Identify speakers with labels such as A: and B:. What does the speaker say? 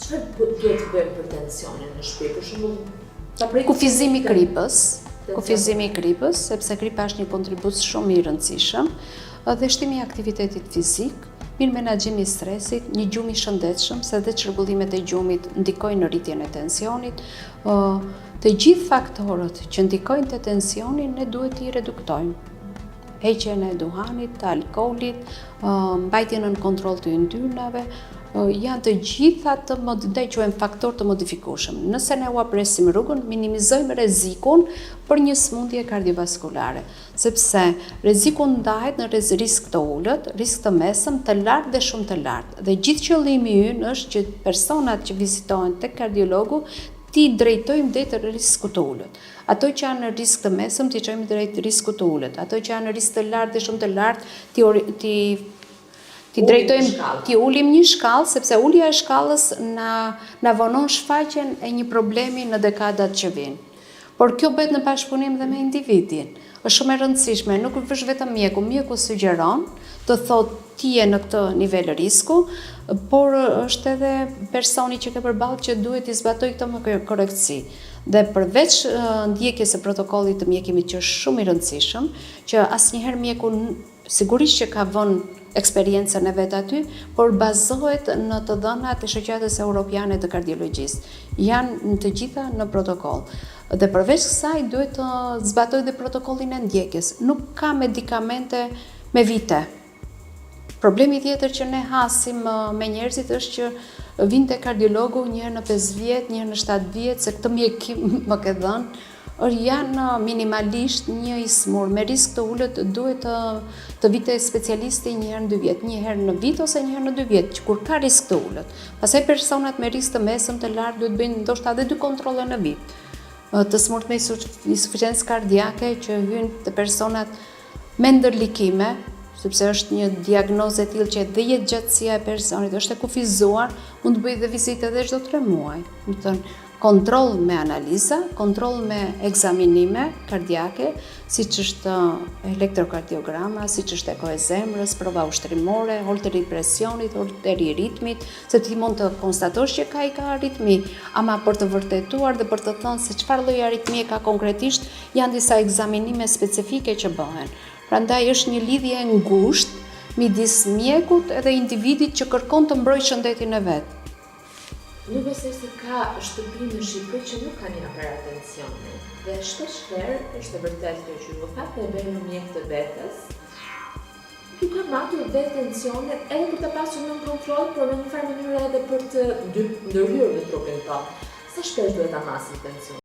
A: Çfarë duhet të bëjmë për tensionin në shtëpi? Për shembull,
B: Kufizimi i kripës, sepse kripa është një kontribut shumë i rëndësishëm, dhe shtimi i aktivitetit fizik, mirë menaxhimi i stresit, një gjumë i shëndetshëm, se dhe çrregullimet e gjumit ndikojnë në rritjen e tensionit. Të gjithë faktorët që ndikojnë te tensioni ne duhet t'i reduktojmë. Heqjen e duhanit, të alkoolit, mbajtjen në kontroll të yndyrnave, janë të gjitha të quajmë faktor të modifikueshëm. Nëse ne ua presim rrugën, minimizojmë rrezikun për një sëmundje kardiovaskulare, sepse rreziku ndahet në risk të ulët, risk të mesëm, të lartë dhe shumë të lartë. Dhe gjithë qëllimi ynë është që personat që vizitohen tek kardiologu ti drejtojmë drejt riskut të ulët. Ato që janë në risk të mesëm, ti çojmë drejt riskut të ulët. Ato që janë në risk të lartë dhe shumë të lartë, ti drejtojmë, ti ulim një shkallë, sepse ulja e shkallës na vonon shfaqjen e një problemi në dekadat që vinë. Por kjo bëhet në bashkëpunim dhe me individin. Është shumë e rëndësishme, nuk është vetëm mjeku sugjeron, të thotë ti je në këtë nivel risku, por është edhe personi që ke përballë që duhet i zbatoj këtë me korrektësi. Dhe përveç ndjekjes së protokollit të mjekimit që është shumë i rëndësishëm, që asnjëherë mjeku sigurisht që ka vënë eksperiencën e vet aty, por bazohet në të dhënat e Shoqatës Europiane të Kardiologjisë. Janë në të gjitha në protokoll. Dhe përveç kësaj duhet të zbatoj dhe protokollin e ndjekjes. Nuk ka medikamente me vite. Problemi tjetër që ne hasim me njerëzit është që vinë te kardiologu një herë në 5 vjet, një herë në 7 vjet, se këtë mjekim më ke dhënë, janë minimalisht një i smur. Me risk të ulët duhet të vite specialisti një herë në 2 vjet, një herë në vit ose një herë në 2 vjet, kur ka risk të ulët. Pastaj personat me risk të mesëm të lartë duhet bëjnë ndoshta edhe 2 kontrolle në vit. Të smurt me insuficiencë kardiake që hynë të personat me ndërlikime, sepse është një diagnozë e tillë që dhe jetëgjatësia e personit është e kufizuar, mund të bëjë dhe vizitë edhe çdo 3 muaj. Do të thënë, kontroll me analiza, kontroll me ekzaminime kardiake, siç është elektrokardiograma, siç është eko e zemrës, prova ushtrimore, holteri i presionit, holteri i ritmit, se ti mund të konstatosh që ka aritmi, ama për të vërtetuar dhe për të thënë se çfarë lloj aritmie ka konkretisht, janë disa ekzaminime specifike që bëhen. Prandaj është një lidhje e ngushtë midis mjekut edhe individit që kërkon të mbrojë shëndetin e vet.
A: Nuk besoj se ka shtëpi në Shqipëri që nuk ka një aparat tensioni. Dhe shpesh është e vërtetë kjo që ju thatë e bëjmë në mjek të vetes, duke matur dhe tensionet edhe për të pasur në kontroll, por në një farë mënyrë edhe për të ndërhyrë në trupin tonë. Sa shpesh duhet ta masim tensionin?